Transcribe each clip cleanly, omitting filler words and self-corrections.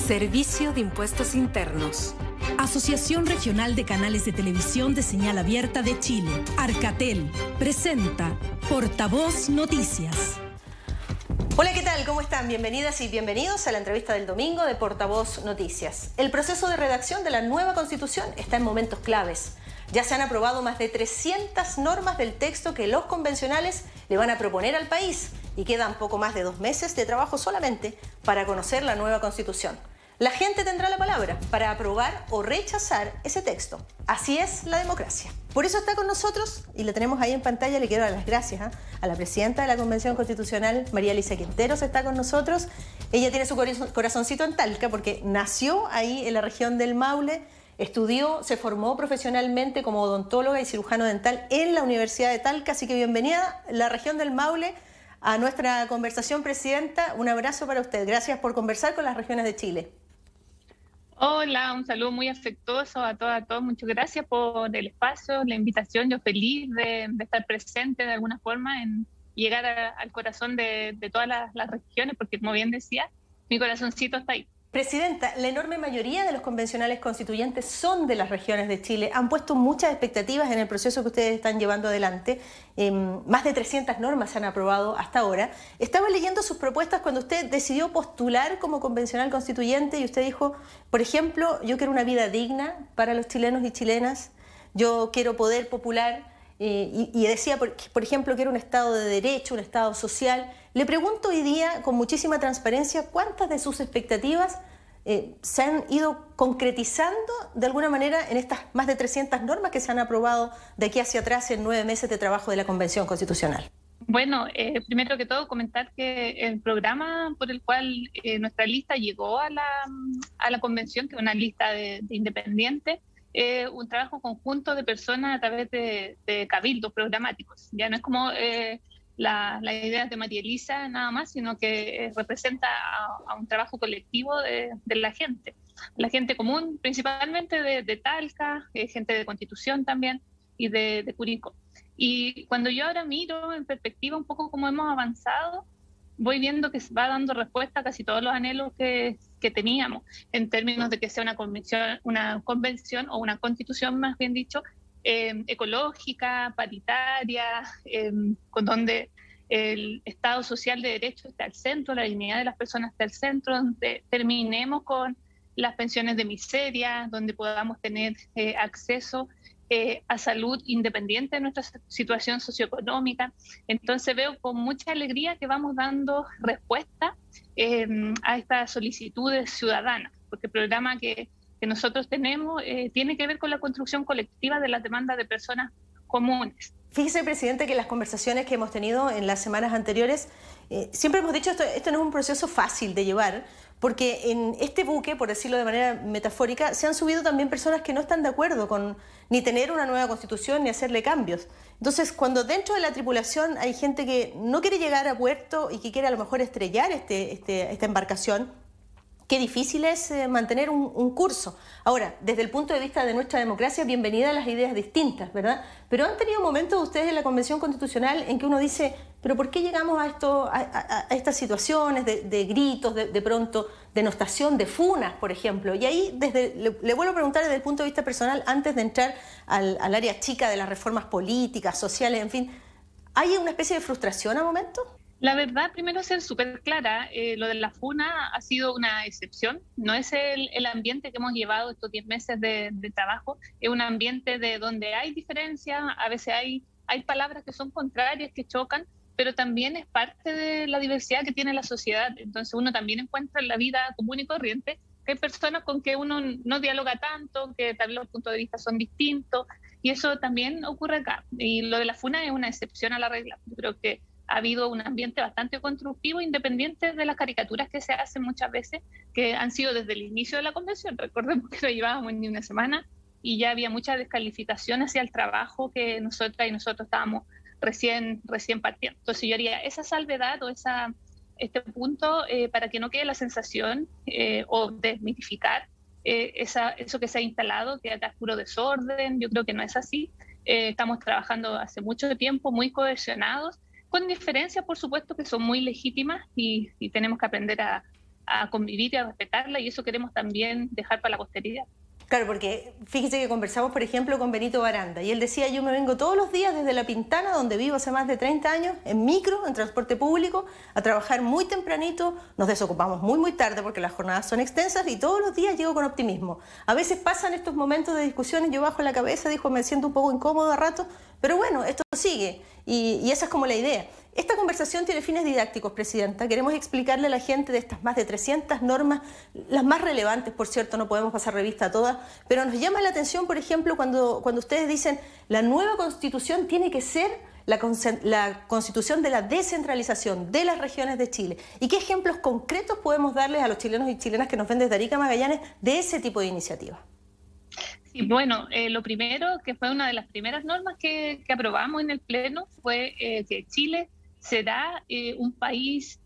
Servicio de Impuestos Internos. Asociación Regional de Canales de Televisión de Señal Abierta de Chile, Arcatel, presenta Portavoz Noticias. Hola, ¿qué tal? ¿Cómo están? Bienvenidas y bienvenidos a la entrevista del domingo de Portavoz Noticias. El proceso de redacción de la nueva Constitución está en momentos claves. Ya se han aprobado más de 300 normas del texto que los convencionales le van a proponer al país y quedan poco más de 2 meses de trabajo solamente para conocer la nueva Constitución. La gente tendrá la palabra para aprobar o rechazar ese texto. Así es la democracia. Por eso está con nosotros, y le tenemos ahí en pantalla, le quiero dar las gracias a la presidenta de la Convención Constitucional, María Alicia Quinteros, está con nosotros. Ella tiene su corazoncito en Talca porque nació ahí en la región del Maule, estudió, se formó profesionalmente como odontóloga y cirujano dental en la Universidad de Talca, así que bienvenida a la región del Maule a nuestra conversación, Presidenta. Un abrazo para usted. Gracias por conversar con las regiones de Chile. Hola, un saludo muy afectuoso a todas, a todos. Muchas gracias por el espacio, la invitación. Yo feliz de estar presente de alguna forma en llegar al corazón de todas las regiones, porque como bien decía, mi corazoncito está ahí. Presidenta, la enorme mayoría de los convencionales constituyentes son de las regiones de Chile. Han puesto muchas expectativas en el proceso que ustedes están llevando adelante. Más de 300 normas se han aprobado hasta ahora. Estaba leyendo sus propuestas cuando usted decidió postular como convencional constituyente y usted dijo, por ejemplo, yo quiero una vida digna para los chilenos y chilenas, yo quiero poder popular. Y decía, por ejemplo, que era un Estado de Derecho, un Estado social. Le pregunto hoy día, con muchísima transparencia, ¿cuántas de sus expectativas se han ido concretizando de alguna manera en estas más de 300 normas que se han aprobado de aquí hacia atrás en 9 meses de trabajo de la Convención Constitucional? Bueno, primero que todo comentar que el programa por el cual nuestra lista llegó a la Convención, que es una lista de independientes, un trabajo conjunto de personas a través de cabildos programáticos. Ya no es como la idea de María Elisa nada más, sino que representa a un trabajo colectivo de la gente común, principalmente de Talca, gente de Constitución también y de Curicó. Y cuando yo ahora miro en perspectiva un poco cómo hemos avanzado, voy viendo que va dando respuesta a casi todos los anhelos que teníamos, en términos de que sea una convención o una constitución, más bien dicho, ecológica, paritaria, con donde el Estado social de derecho está al centro, la dignidad de las personas está al centro, donde terminemos con las pensiones de miseria, donde podamos tener acceso a salud independiente de nuestra situación socioeconómica. Entonces veo con mucha alegría que vamos dando respuesta a estas solicitudes ciudadanas, porque el programa que nosotros tenemos tiene que ver con la construcción colectiva de las demandas de personas comunes. Fíjese, Presidente, que en las conversaciones que hemos tenido en las semanas anteriores, siempre hemos dicho esto no es un proceso fácil de llevar, porque en este buque, por decirlo de manera metafórica, se han subido también personas que no están de acuerdo con ni tener una nueva constitución ni hacerle cambios. Entonces, cuando dentro de la tripulación hay gente que no quiere llegar a puerto y que quiere a lo mejor estrellar esta embarcación, qué difícil es mantener un curso. Ahora, desde el punto de vista de nuestra democracia, bienvenida a las ideas distintas, ¿verdad? Pero han tenido momentos ustedes en la Convención Constitucional en que uno dice, pero ¿por qué llegamos a estas situaciones de gritos, de pronto, denostación, de funas, por ejemplo? Y ahí le vuelvo a preguntar desde el punto de vista personal, antes de entrar al área chica de las reformas políticas, sociales, en fin, ¿hay una especie de frustración a momentos? La verdad, primero ser súper clara, lo de la funa ha sido una excepción, no es el ambiente que hemos llevado estos 10 meses de trabajo, es un ambiente de donde hay diferencia, a veces hay palabras que son contrarias, que chocan, pero también es parte de la diversidad que tiene la sociedad. Entonces uno también encuentra en la vida común y corriente que hay personas con que uno no dialoga tanto, que tal vez los puntos de vista son distintos, y eso también ocurre acá. Y lo de la funa es una excepción a la regla. Yo creo que ha habido un ambiente bastante constructivo, independiente de las caricaturas que se hacen muchas veces, que han sido desde el inicio de la convención. Recordemos que no llevábamos ni una semana y ya había mucha descalificación hacia el trabajo que nosotras y nosotros estábamos recién partiendo. Entonces yo haría esa salvedad o este punto para que no quede la sensación o desmitificar eso que se ha instalado, que acá es puro desorden. Yo creo que no es así. Estamos trabajando hace mucho tiempo muy cohesionados, con diferencias, por supuesto, que son muy legítimas y tenemos que aprender a a convivir y a respetarla, y eso queremos también dejar para la posteridad. Claro, porque fíjese que conversamos, por ejemplo, con Benito Baranda, y él decía, yo me vengo todos los días desde La Pintana, donde vivo hace más de 30 años, en micro, en transporte público, a trabajar muy tempranito, nos desocupamos muy tarde porque las jornadas son extensas y todos los días llego con optimismo. A veces pasan estos momentos de discusiones, yo bajo la cabeza, dijo, me siento un poco incómodo a rato, pero bueno, esto sigue y esa es como la idea. Esta conversación tiene fines didácticos, Presidenta. Queremos explicarle a la gente de estas más de 300 normas, las más relevantes, por cierto, no podemos pasar revista a todas, pero nos llama la atención, por ejemplo, cuando ustedes dicen la nueva Constitución tiene que ser la Constitución de la descentralización de las regiones de Chile. ¿Y qué ejemplos concretos podemos darles a los chilenos y chilenas que nos ven desde Arica, Magallanes, de ese tipo de iniciativas? Sí, bueno, lo primero, que fue una de las primeras normas que aprobamos en el Pleno, fue que Chile será un país,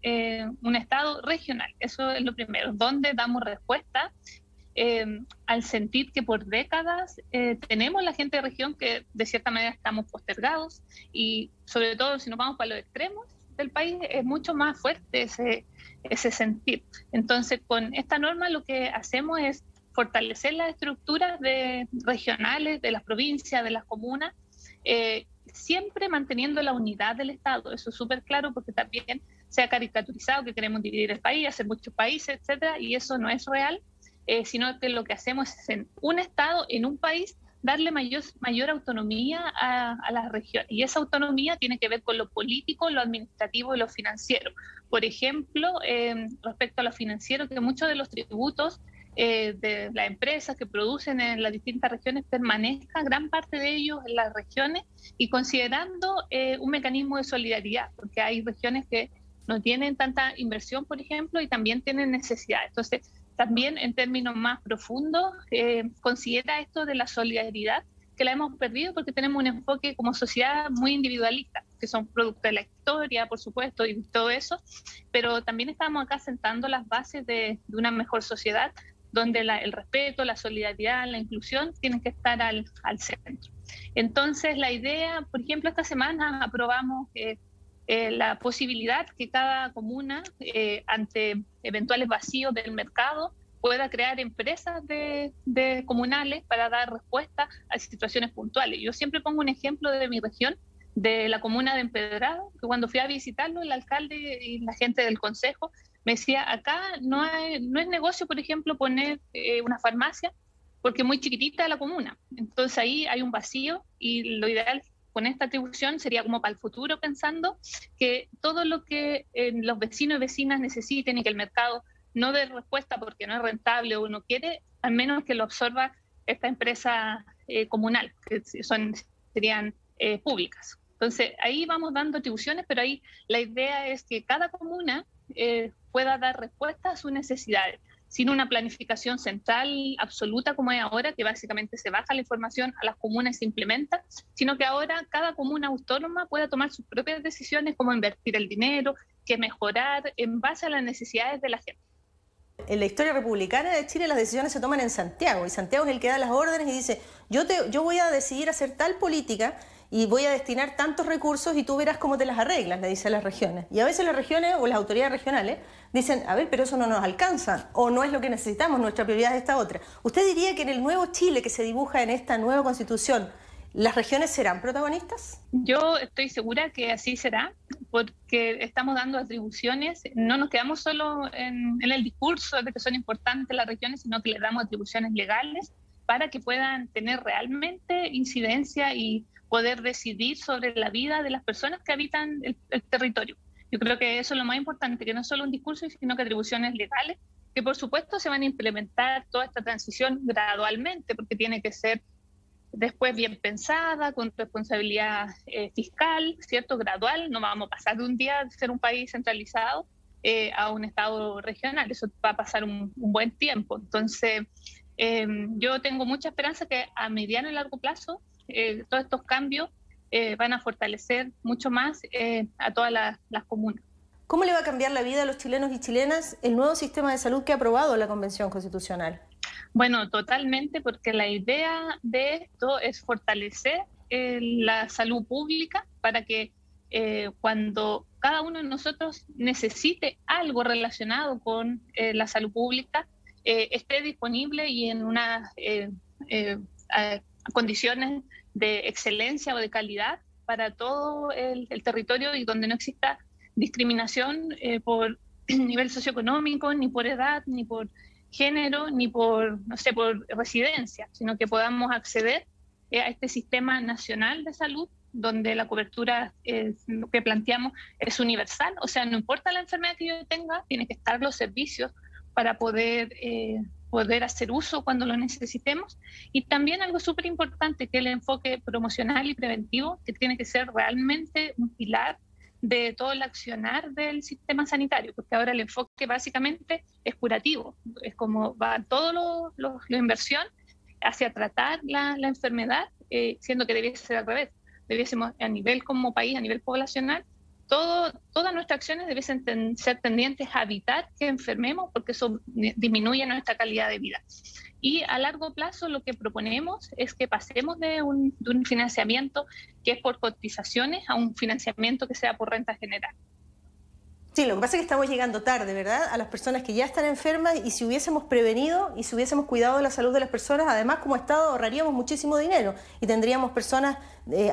un estado regional. Eso es lo primero, donde damos respuesta al sentir que por décadas tenemos la gente de región que de cierta manera estamos postergados, y sobre todo si nos vamos para los extremos del país es mucho más fuerte ese sentir. Entonces, con esta norma lo que hacemos es fortalecer las estructuras regionales de las provincias, de las comunas, siempre manteniendo la unidad del Estado. Eso es súper claro, porque también se ha caricaturizado que queremos dividir el país, hacer muchos países, etcétera, y eso no es real, sino que lo que hacemos es en un Estado, en un país, darle mayor autonomía a las regiones. Y esa autonomía tiene que ver con lo político, lo administrativo y lo financiero. Por ejemplo, respecto a lo financiero, que muchos de los tributos de las empresas que producen en las distintas regiones permanezca gran parte de ellos en las regiones, y considerando un mecanismo de solidaridad, porque hay regiones que no tienen tanta inversión, por ejemplo, y también tienen necesidades. Entonces, también en términos más profundos, considera esto de la solidaridad, que la hemos perdido porque tenemos un enfoque como sociedad muy individualista, que son producto de la historia, por supuesto, y todo eso, pero también estamos acá sentando las bases de una mejor sociedad, donde el respeto, la solidaridad, la inclusión tienen que estar al centro. Entonces, la idea, por ejemplo, esta semana aprobamos la posibilidad que cada comuna, ante eventuales vacíos del mercado, pueda crear empresas de comunales para dar respuesta a situaciones puntuales. Yo siempre pongo un ejemplo de mi región, de la comuna de Empedrado, que cuando fui a visitarlo, el alcalde y la gente del consejo me decía, acá no es negocio, por ejemplo, poner una farmacia, porque es muy chiquitita la comuna. Entonces ahí hay un vacío, y lo ideal con esta atribución sería como para el futuro, pensando que todo lo que los vecinos y vecinas necesiten y que el mercado no dé respuesta porque no es rentable o no quiere, al menos que lo absorba esta empresa comunal, que serían públicas. Entonces ahí vamos dando atribuciones, pero ahí la idea es que cada comuna pueda dar respuesta a sus necesidades, sin una planificación central absoluta como es ahora, que básicamente se baja la información a las comunas y se implementa, sino que ahora cada comuna autónoma pueda tomar sus propias decisiones, como invertir el dinero, que mejorar en base a las necesidades de la gente. En la historia republicana de Chile las decisiones se toman en Santiago, y Santiago es el que da las órdenes y dice, yo voy a decidir hacer tal política y voy a destinar tantos recursos y tú verás cómo te las arreglas, le dice a las regiones. Y a veces las regiones o las autoridades regionales dicen, a ver, pero eso no nos alcanza, o no es lo que necesitamos, nuestra prioridad es esta otra. ¿Usted diría que en el nuevo Chile que se dibuja en esta nueva Constitución, las regiones serán protagonistas? Yo estoy segura que así será, porque estamos dando atribuciones, no nos quedamos solo en el discurso de que son importantes las regiones, sino que les damos atribuciones legales para que puedan tener realmente incidencia y poder decidir sobre la vida de las personas que habitan el territorio. Yo creo que eso es lo más importante, que no es solo un discurso, sino que atribuciones legales, que por supuesto se van a implementar toda esta transición gradualmente, porque tiene que ser después bien pensada, con responsabilidad fiscal, ¿cierto? Gradual, no vamos a pasar de un día de ser un país centralizado a un estado regional, eso va a pasar un buen tiempo. Entonces, yo tengo mucha esperanza que a mediano y largo plazo todos estos cambios van a fortalecer mucho más a todas las comunas. ¿Cómo le va a cambiar la vida a los chilenos y chilenas el nuevo sistema de salud que ha aprobado la Convención Constitucional? Bueno, totalmente, porque la idea de esto es fortalecer la salud pública para que cuando cada uno de nosotros necesite algo relacionado con la salud pública, esté disponible y en unas condiciones de excelencia o de calidad para todo el territorio y donde no exista discriminación por nivel socioeconómico, ni por edad, ni por género, ni por, no sé, por residencia, sino que podamos acceder a este sistema nacional de salud donde la cobertura, lo que planteamos, es universal. O sea, no importa la enfermedad que yo tenga, tienen que estar los servicios para poder hacer uso cuando lo necesitemos. Y también algo súper importante, que es el enfoque promocional y preventivo, que tiene que ser realmente un pilar de todo el accionar del sistema sanitario, porque ahora el enfoque básicamente es curativo, es como va toda la inversión hacia tratar la enfermedad, siendo que debiese ser al revés. Debiésemos, a nivel como país, a nivel poblacional, todas nuestras acciones debiesen ser tendientes a evitar que enfermemos, porque eso disminuye nuestra calidad de vida. Y a largo plazo lo que proponemos es que pasemos de un financiamiento que es por cotizaciones a un financiamiento que sea por renta general. Sí, lo que pasa es que estamos llegando tarde, ¿verdad?, a las personas que ya están enfermas, y si hubiésemos prevenido y si hubiésemos cuidado de la salud de las personas, además como Estado ahorraríamos muchísimo dinero y tendríamos personas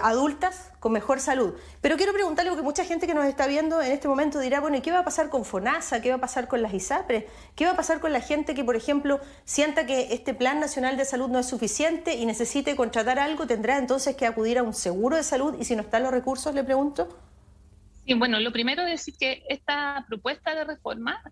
adultas con mejor salud. Pero quiero preguntarle, porque mucha gente que nos está viendo en este momento dirá, bueno, ¿y qué va a pasar con FONASA? ¿Qué va a pasar con las ISAPRES? ¿Qué va a pasar con la gente que, por ejemplo, sienta que este Plan Nacional de Salud no es suficiente y necesite contratar algo? ¿Tendrá entonces que acudir a un seguro de salud? Y si no están los recursos, le pregunto. Sí, bueno, lo primero es decir que esta propuesta de reforma,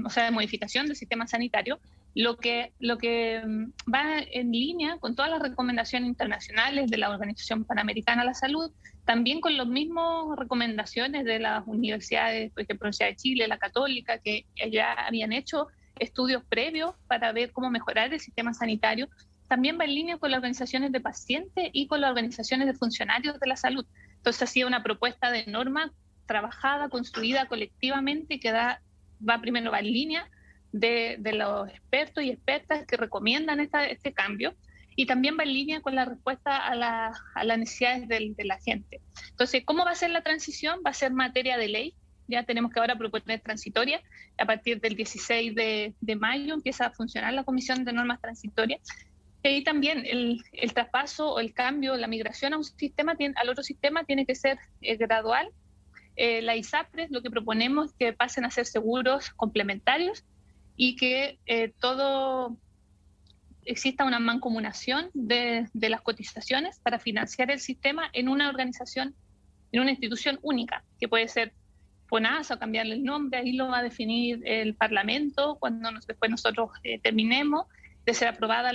o sea, de modificación del sistema sanitario, lo que va en línea con todas las recomendaciones internacionales de la Organización Panamericana de la Salud, también con las mismas recomendaciones de las universidades, por ejemplo, la Universidad de Chile, la Católica, que ya habían hecho estudios previos para ver cómo mejorar el sistema sanitario. También va en línea con las organizaciones de pacientes y con las organizaciones de funcionarios de la salud. Entonces, ha sido una propuesta de norma trabajada, construida colectivamente, que va en línea de los expertos y expertas que recomiendan este cambio, y también va en línea con la respuesta a las necesidades de la gente. Entonces, ¿cómo va a ser la transición? Va a ser materia de ley. Ya tenemos que ahora proponer transitoria. A partir del 16 de mayo empieza a funcionar la Comisión de Normas Transitorias. Y también el traspaso o el cambio, la migración a un sistema, al otro sistema, tiene que ser gradual. La ISAPRES, lo que proponemos es que pasen a ser seguros complementarios y que exista una mancomunación de las cotizaciones para financiar el sistema en una organización, en una institución única, que puede ser FONASA o cambiarle el nombre. Ahí lo va a definir el Parlamento cuando después nosotros terminemos de ser aprobada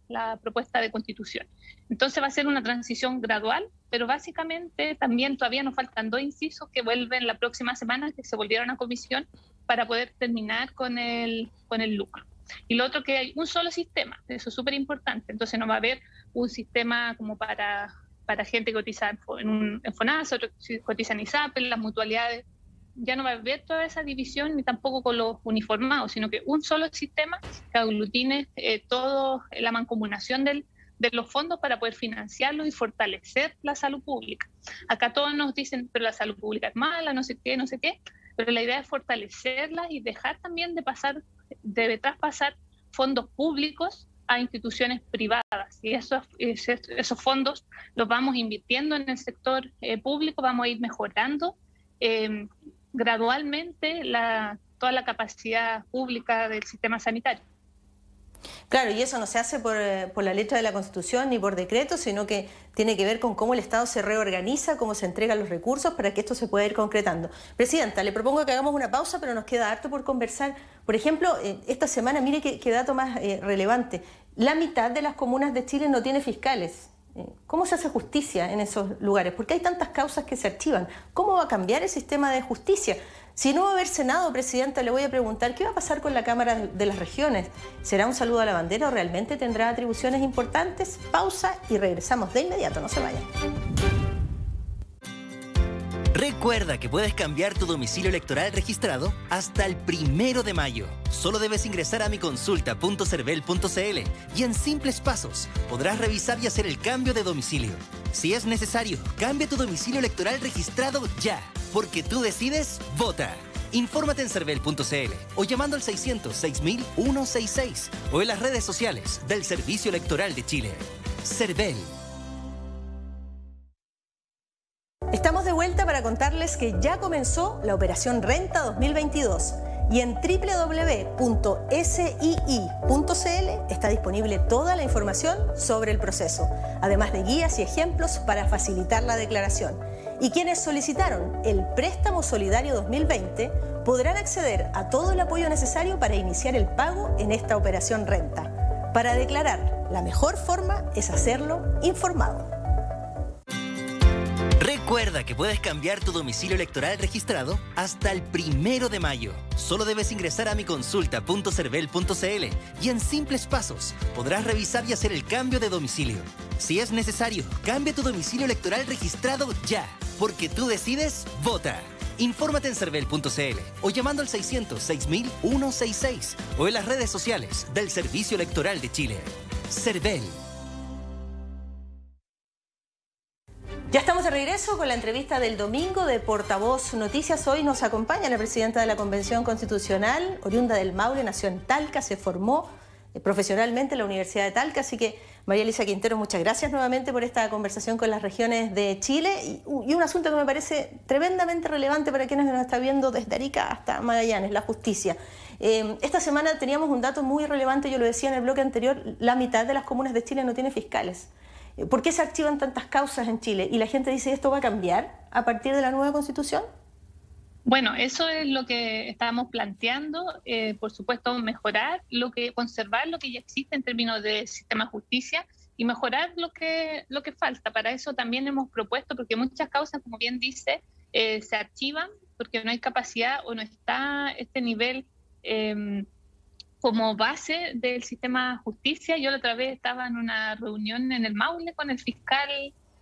la propuesta de constitución. Entonces va a ser una transición gradual, pero básicamente también todavía nos faltan 2 incisos que vuelven la próxima semana, que se volvieron a comisión para poder terminar con el lucro. Y lo otro, que hay un solo sistema, eso es súper importante. Entonces no va a haber un sistema como para gente que cotiza en FONASA, otro que cotiza en ISAPRES, las mutualidades. Ya no va a haber toda esa división, ni tampoco con los uniformados, sino que un solo sistema que aglutine toda la mancomunación de los fondos para poder financiarlo y fortalecer la salud pública. Acá todos nos dicen, pero la salud pública es mala, no sé qué, pero la idea es fortalecerla y dejar también de traspasar fondos públicos a instituciones privadas. Y esos fondos los vamos invirtiendo en el sector público, vamos a ir mejorando gradualmente toda la capacidad pública del sistema sanitario. Claro, y eso no se hace por la letra de la Constitución ni por decreto, sino que tiene que ver con cómo el Estado se reorganiza, cómo se entregan los recursos para que esto se pueda ir concretando. Presidenta, le propongo que hagamos una pausa, pero nos queda harto por conversar. Por ejemplo, esta semana, mire qué dato más relevante. La mitad de las comunas de Chile no tiene fiscales. ¿Cómo se hace justicia en esos lugares? ¿Por qué hay tantas causas que se archivan? ¿Cómo va a cambiar el sistema de justicia? Si no va a haber Senado, Presidenta, le voy a preguntar, ¿qué va a pasar con la Cámara de las Regiones? ¿Será un saludo a la bandera o realmente tendrá atribuciones importantes? Pausa y regresamos de inmediato, no se vayan. Recuerda que puedes cambiar tu domicilio electoral registrado hasta el 1 de mayo. Solo debes ingresar a miconsulta.cervel.cl y en simples pasos podrás revisar y hacer el cambio de domicilio. Si es necesario, cambia tu domicilio electoral registrado ya. porque tú decides, vota. Infórmate en cervel.cl o llamando al 600-6000-166 o en las redes sociales del Servicio Electoral de Chile. Cervel. Estamos de vuelta para contarles que ya comenzó la Operación Renta 2022 y en www.sii.cl está disponible toda la información sobre el proceso, además de guías y ejemplos para facilitar la declaración. Y quienes solicitaron el Préstamo Solidario 2020 podrán acceder a todo el apoyo necesario para iniciar el pago en esta Operación Renta. Para declarar, la mejor forma es hacerlo informado. Recuerda que puedes cambiar tu domicilio electoral registrado hasta el 1 de mayo. Solo debes ingresar a miconsulta.cervel.cl y en simples pasos podrás revisar y hacer el cambio de domicilio. Si es necesario, cambia tu domicilio electoral registrado ya, porque tú decides, vota. Infórmate en cervel.cl o llamando al 600-6000-166 o en las redes sociales del Servicio Electoral de Chile. Cervel. Ya estamos de regreso con la entrevista del domingo de Portavoz Noticias. Hoy nos acompaña la presidenta de la Convención Constitucional, oriunda del Maule, nació en Talca, se formó profesionalmente en la Universidad de Talca. Así que, María Elisa Quintero, muchas gracias nuevamente por esta conversación con las regiones de Chile. Y un asunto que me parece tremendamente relevante para quienes nos están viendo desde Arica hasta Magallanes, la justicia. Esta semana teníamos un dato muy relevante, yo lo decía en el bloque anterior, la mitad de las comunas de Chile no tiene fiscales. ¿Por qué se archivan tantas causas en Chile? Y la gente dice, ¿esto va a cambiar a partir de la nueva Constitución? Bueno, eso es lo que estábamos planteando. Por supuesto, conservar lo que ya existe en términos de sistema de justicia y mejorar lo que falta. Para eso también hemos propuesto, porque muchas causas, como bien dice, se archivan porque no hay capacidad o no está este nivel como base del sistema de justicia. Yo la otra vez estaba en una reunión en el Maule con el fiscal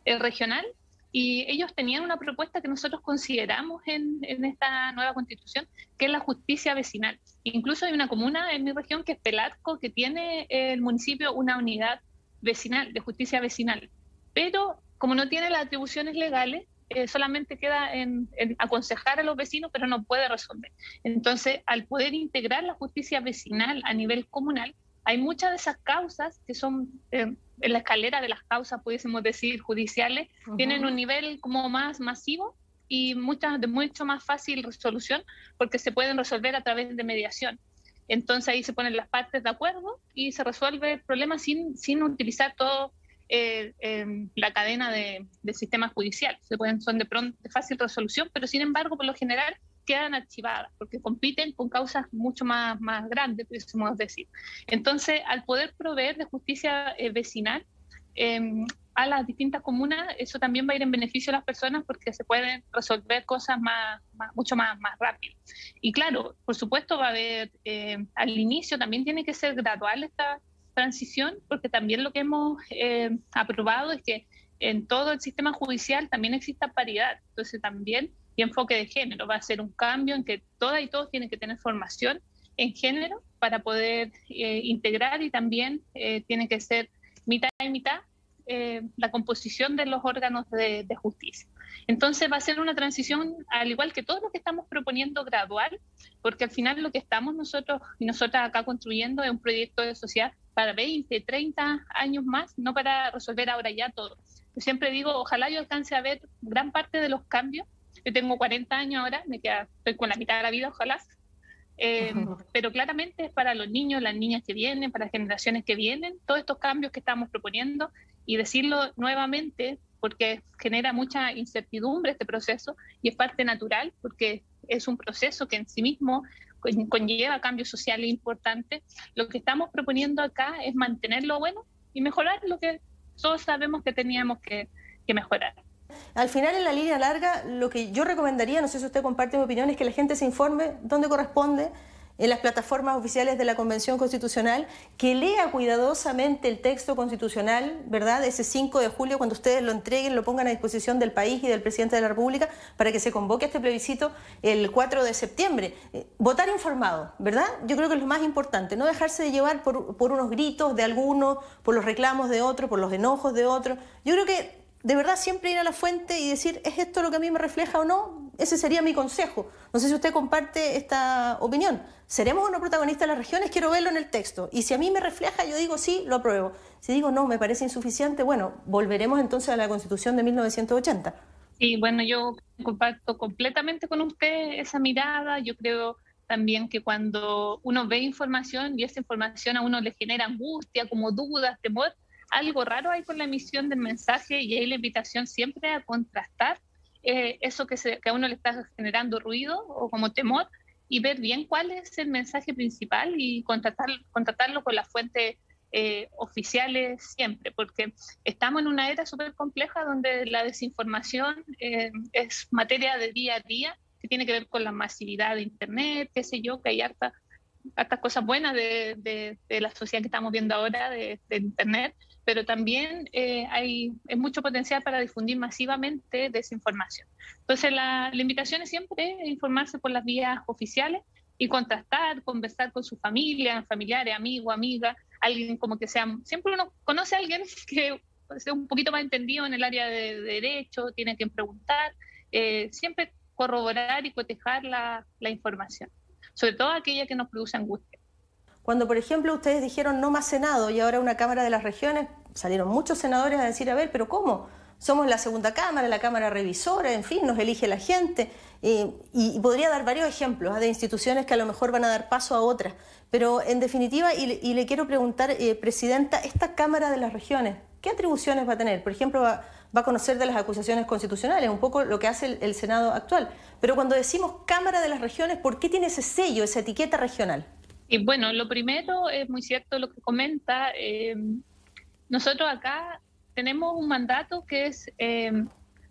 regional y ellos tenían una propuesta que nosotros consideramos en esta nueva constitución, que es la justicia vecinal. Incluso hay una comuna en mi región que es Pelarco, que tiene el municipio una unidad vecinal, de justicia vecinal. Pero como no tiene las atribuciones legales, solamente queda en aconsejar a los vecinos, pero no puede resolver. Entonces, al poder integrar la justicia vecinal a nivel comunal, hay muchas de esas causas que son en la escalera de las causas, pudiésemos decir, judiciales, tienen un nivel como más masivo y de mucho más fácil resolución, porque se pueden resolver a través de mediación. Entonces ahí se ponen las partes de acuerdo y se resuelve el problema sin utilizar todo la cadena de sistema judicial. Son de fácil resolución, pero sin embargo, por lo general, quedan archivadas, porque compiten con causas mucho más grandes, podemos decir. Entonces, al poder proveer de justicia vecinal a las distintas comunas, eso también va a ir en beneficio de las personas, porque se pueden resolver cosas mucho más rápido. Y claro, por supuesto va a haber, al inicio también tiene que ser gradual esta transición, porque también lo que hemos aprobado es que en todo el sistema judicial también exista paridad. Entonces también, y enfoque de género, va a ser un cambio en que todas y todos tienen que tener formación en género para poder integrar, y también tiene que ser mitad y mitad la composición de los órganos de justicia. Entonces va a ser una transición, al igual que todo lo que estamos proponiendo, gradual, porque al final lo que estamos nosotros y nosotras acá construyendo es un proyecto de sociedad para 20, 30 años más, no para resolver ahora ya todo. Yo siempre digo, ojalá yo alcance a ver gran parte de los cambios. Yo tengo 40 años ahora, estoy con la mitad de la vida, ojalá. Pero claramente es para los niños, las niñas que vienen, para las generaciones que vienen, todos estos cambios que estamos proponiendo, y decirlo nuevamente porque genera mucha incertidumbre este proceso, y es parte natural porque es un proceso que en sí mismo conlleva cambios sociales importantes. Lo que estamos proponiendo acá es mantener lo bueno y mejorar lo que todos sabemos que teníamos que mejorar. Al final, en la línea larga, lo que yo recomendaría, no sé si usted comparte mi opinión, es que la gente se informe donde corresponde, en las plataformas oficiales de la Convención Constitucional, que lea cuidadosamente el texto constitucional, ¿verdad? Ese 5 de julio, cuando ustedes lo entreguen, lo pongan a disposición del país y del presidente de la República para que se convoque este plebiscito el 4 de septiembre. Votar informado, ¿verdad? Yo creo que es lo más importante, no dejarse de llevar por unos gritos de algunos, por los reclamos de otros, por los enojos de otros. Yo creo que de verdad siempre ir a la fuente y decir, ¿es esto lo que a mí me refleja o no? Ese sería mi consejo. No sé si usted comparte esta opinión. ¿Seremos unos protagonistas de las regiones? Quiero verlo en el texto. Y si a mí me refleja, yo digo sí, lo apruebo. Si digo no, me parece insuficiente, bueno, volveremos entonces a la Constitución de 1980. Sí, bueno, yo comparto completamente con usted esa mirada. Yo creo también que cuando uno ve información y esa información a uno le genera angustia, como dudas, temor, algo raro hay con la emisión del mensaje, y hay la invitación siempre a contrastar eso que a uno le está generando ruido o como temor, y ver bien cuál es el mensaje principal y contrastarlo con las fuentes oficiales siempre, porque estamos en una era súper compleja donde la desinformación es materia de día a día, que tiene que ver con la masividad de Internet, qué sé yo, que hay hartas cosas buenas de la sociedad que estamos viendo ahora de Internet, pero también hay mucho potencial para difundir masivamente desinformación. Entonces la invitación es siempre informarse por las vías oficiales y contrastar, conversar con su familia, familiares, amigos, amigas, alguien como que sea, siempre uno conoce a alguien que sea un poquito más entendido en el área de derecho, tiene que preguntar, siempre corroborar y cotejar la información, sobre todo aquella que nos produce angustia. Cuando, por ejemplo, ustedes dijeron no más Senado y ahora una Cámara de las Regiones, salieron muchos senadores a decir, a ver, pero ¿cómo? Somos la segunda Cámara, la Cámara Revisora, en fin, nos elige la gente. Y podría dar varios ejemplos de instituciones que a lo mejor van a dar paso a otras. Pero en definitiva, y le quiero preguntar, Presidenta, esta Cámara de las Regiones, ¿qué atribuciones va a tener? Por ejemplo, va a conocer de las acusaciones constitucionales, un poco lo que hace el Senado actual. Pero cuando decimos Cámara de las Regiones, ¿por qué tiene ese sello, esa etiqueta regional? Y bueno, lo primero es muy cierto lo que comenta. Nosotros acá tenemos un mandato que es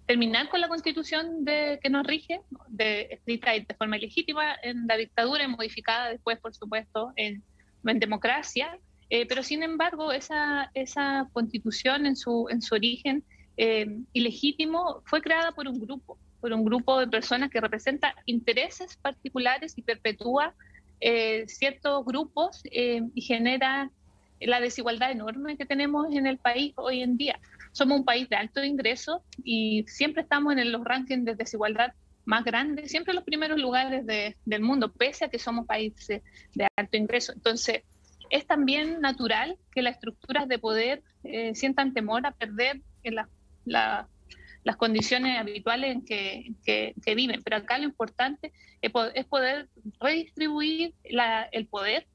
terminar con la Constitución que nos rige, escrita de forma ilegítima en la dictadura y modificada después, por supuesto, en democracia. Pero sin embargo, esa Constitución en su origen ilegítimo fue creada por un grupo de personas que representa intereses particulares y perpetúa ciertos grupos y genera la desigualdad enorme que tenemos en el país hoy en día. Somos un país de alto ingreso y siempre estamos en los rankings de desigualdad más grandes, siempre en los primeros lugares del mundo, pese a que somos países de alto ingreso. Entonces, es también natural que las estructuras de poder sientan temor a perder en las condiciones habituales en que viven. Pero acá lo importante es poder redistribuir el poder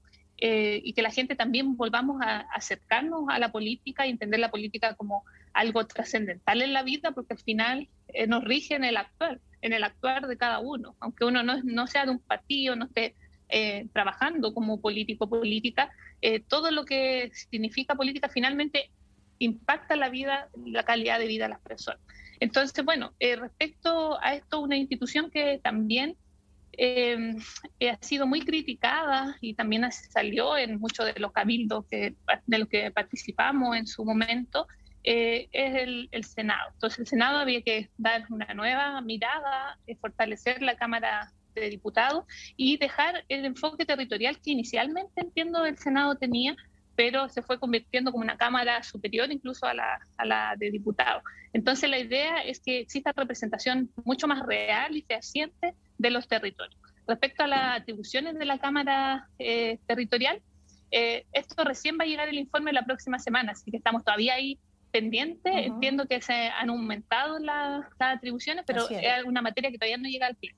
y que la gente también volvamos a acercarnos a la política y entender la política como algo trascendental en la vida, porque al final nos rige en el actuar de cada uno. Aunque uno no sea de un partido, no esté trabajando como político o política, todo lo que significa política finalmente impacta la vida, la calidad de vida de las personas. Entonces, bueno, respecto a esto, una institución que también ha sido muy criticada y también salió en muchos de los cabildos de los que participamos en su momento, es el Senado. Entonces, el Senado había que dar una nueva mirada, fortalecer la Cámara de Diputados y dejar el enfoque territorial que inicialmente, entiendo, el Senado tenía, pero se fue convirtiendo como una cámara superior incluso a la de diputados. Entonces la idea es que exista representación mucho más real y fehaciente de los territorios. Respecto a las atribuciones de la Cámara Territorial, esto recién va a llegar el informe la próxima semana, así que estamos todavía ahí pendientes. Entiendo que se han aumentado las atribuciones, pero es una materia que todavía no llega al pleno.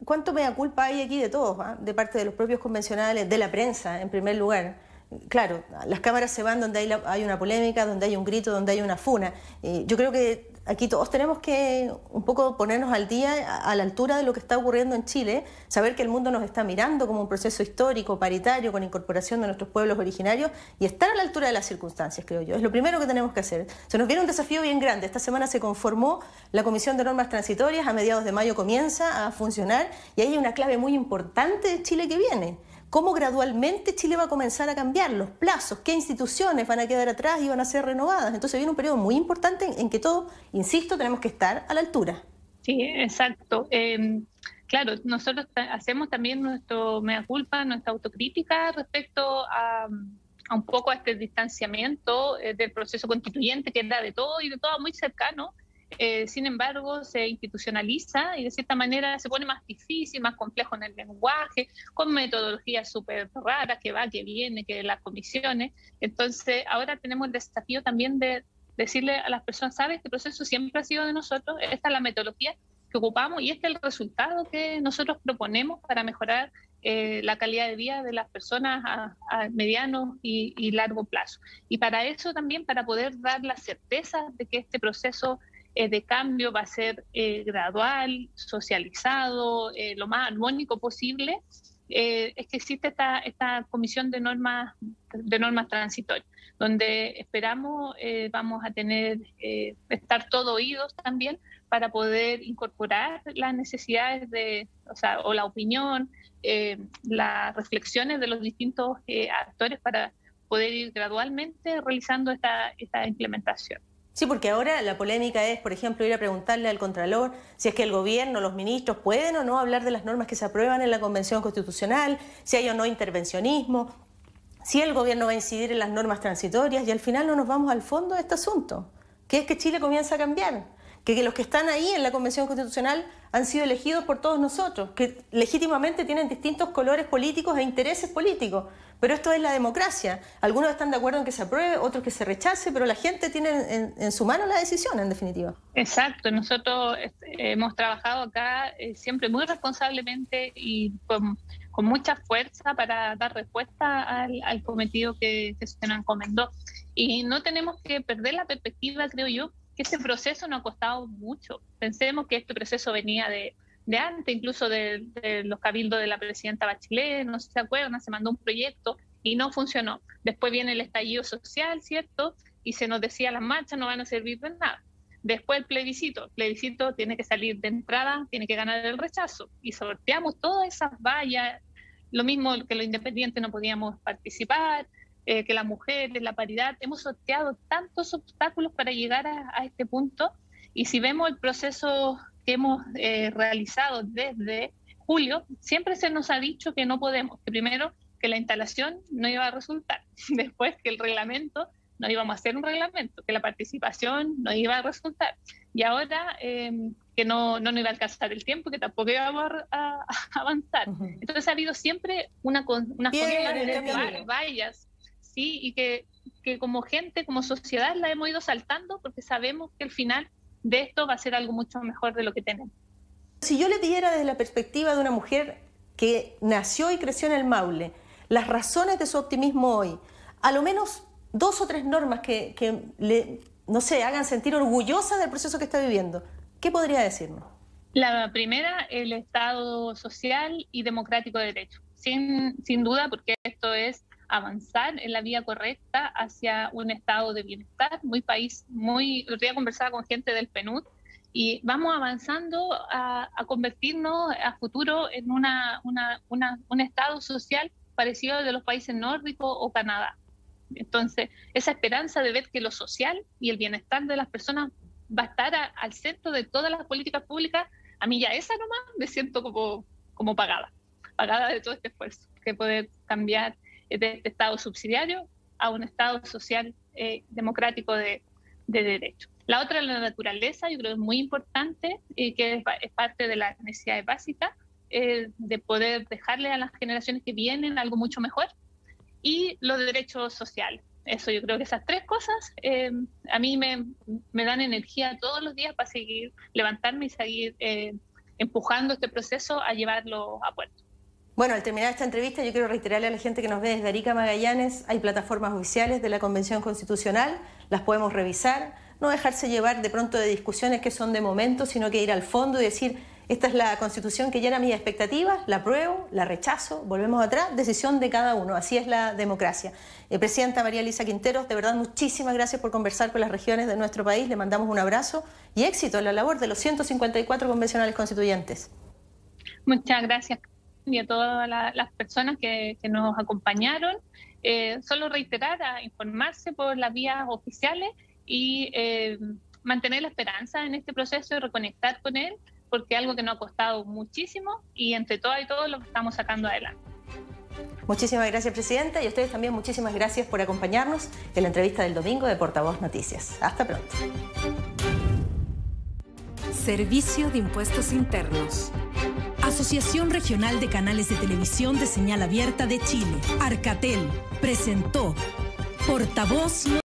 ¿Cuánto mea culpa hay aquí de todos, de parte de los propios convencionales, de la prensa en primer lugar? Claro, las cámaras se van donde hay una polémica, donde hay un grito, donde hay una funa. Yo creo que aquí todos tenemos que un poco ponernos al día, a la altura de lo que está ocurriendo en Chile, saber que el mundo nos está mirando como un proceso histórico, paritario, con incorporación de nuestros pueblos originarios y estar a la altura de las circunstancias, creo yo. Es lo primero que tenemos que hacer. Se nos viene un desafío bien grande. Esta semana se conformó la Comisión de Normas Transitorias, a mediados de mayo comienza a funcionar y hay una clave muy importante de Chile que viene. ¿Cómo gradualmente Chile va a comenzar a cambiar los plazos? ¿Qué instituciones van a quedar atrás y van a ser renovadas? Entonces viene un periodo muy importante en que todos, insisto, tenemos que estar a la altura. Sí, exacto. Claro, nosotros hacemos también nuestro mea culpa, nuestra autocrítica respecto a un poco a este distanciamiento del proceso constituyente, que era de todo y de todo muy cercano, sin embargo se institucionaliza y de cierta manera se pone más difícil, más complejo en el lenguaje, con metodologías súper raras, que va, que viene, que las comisiones. Entonces ahora tenemos el desafío también de decirle a las personas, ¿sabes? Este proceso siempre ha sido de nosotros, esta es la metodología que ocupamos y este es el resultado que nosotros proponemos para mejorar la calidad de vida de las personas a mediano y largo plazo. Y para eso también, para poder dar la certeza de que este proceso de cambio va a ser gradual, socializado, lo más armónico posible, es que existe esta comisión de normas transitorias, donde esperamos vamos a estar todos oídos también para poder incorporar las necesidades o la opinión, las reflexiones de los distintos actores para poder ir gradualmente realizando esta implementación. Sí, porque ahora la polémica es, por ejemplo, ir a preguntarle al Contralor si es que el gobierno, los ministros pueden o no hablar de las normas que se aprueban en la Convención Constitucional, si hay o no intervencionismo, si el gobierno va a incidir en las normas transitorias, y al final no nos vamos al fondo de este asunto, que es que Chile comienza a cambiar, que los que están ahí en la Convención Constitucional han sido elegidos por todos nosotros, que legítimamente tienen distintos colores políticos e intereses políticos. Pero esto es la democracia. Algunos están de acuerdo en que se apruebe, otros que se rechace, pero la gente tiene en su mano la decisión, en definitiva. Exacto. Nosotros hemos trabajado acá siempre muy responsablemente y con mucha fuerza para dar respuesta al cometido que se nos encomendó. Y no tenemos que perder la perspectiva, creo yo, que este proceso nos ha costado mucho. Pensemos que este proceso venía de antes, incluso de los cabildos de la presidenta Bachelet, no sé si se acuerdan, se mandó un proyecto y no funcionó. Después viene el estallido social, ¿cierto? Y se nos decía las marchas no van a servir de nada. Después el plebiscito tiene que salir de entrada, tiene que ganar el rechazo. Y sorteamos todas esas vallas, lo mismo que los independientes no podíamos participar, que las mujeres, la paridad, hemos sorteado tantos obstáculos para llegar a este punto. Y si vemos el proceso que hemos realizado desde julio, siempre se nos ha dicho que no podemos, que primero que la instalación no iba a resultar, después que el reglamento no íbamos a hacer un reglamento, que la participación no iba a resultar, y ahora que no iba a alcanzar el tiempo, que tampoco íbamos a avanzar. Entonces ha habido siempre una forma de vallas, ¿sí? Y que como gente, como sociedad la hemos ido saltando porque sabemos que al final de esto va a ser algo mucho mejor de lo que tenemos. Si yo le pidiera desde la perspectiva de una mujer que nació y creció en el Maule, las razones de su optimismo hoy, a lo menos 2 o 3 normas que le, no sé, hagan sentir orgullosa del proceso que está viviendo, ¿qué podría decirnos? La primera, el Estado social y democrático de derecho. Sin duda, porque esto es avanzar en la vía correcta hacia un estado de bienestar, el otro día conversaba con gente del PNUD y vamos avanzando a convertirnos a futuro en un estado social parecido al de los países nórdicos o Canadá. Entonces, esa esperanza de ver que lo social y el bienestar de las personas va a estar al centro de todas las políticas públicas, a mí ya esa nomás me siento como pagada de todo este esfuerzo, que poder cambiar de este estado subsidiario a un estado social democrático de derecho. La otra es la naturaleza, yo creo que es muy importante, que es parte de las necesidades básicas, de poder dejarle a las generaciones que vienen algo mucho mejor, y los derechos sociales. Eso, yo creo que esas 3 cosas a mí me dan energía todos los días para seguir, levantarme y seguir empujando este proceso a llevarlo a puerto. Bueno, al terminar esta entrevista yo quiero reiterarle a la gente que nos ve desde Arica, Magallanes, hay plataformas oficiales de la Convención Constitucional, las podemos revisar, no dejarse llevar de pronto de discusiones que son de momento, sino que ir al fondo y decir, esta es la Constitución que llena mis expectativas, la apruebo, la rechazo, volvemos atrás, decisión de cada uno, así es la democracia. Presidenta María Elisa Quinteros, de verdad muchísimas gracias por conversar con las regiones de nuestro país, le mandamos un abrazo y éxito en la labor de los 154 convencionales constituyentes. Muchas gracias y a todas las personas que nos acompañaron. Solo reiterar a informarse por las vías oficiales y mantener la esperanza en este proceso y reconectar con él, porque es algo que nos ha costado muchísimo y entre todas y todos lo estamos sacando adelante. Muchísimas gracias, Presidenta, y a ustedes también muchísimas gracias por acompañarnos en la entrevista del domingo de Portavoz Noticias. Hasta pronto. Servicio de Impuestos Internos. Asociación Regional de Canales de Televisión de Señal Abierta de Chile, Arcatel, presentó Portavoz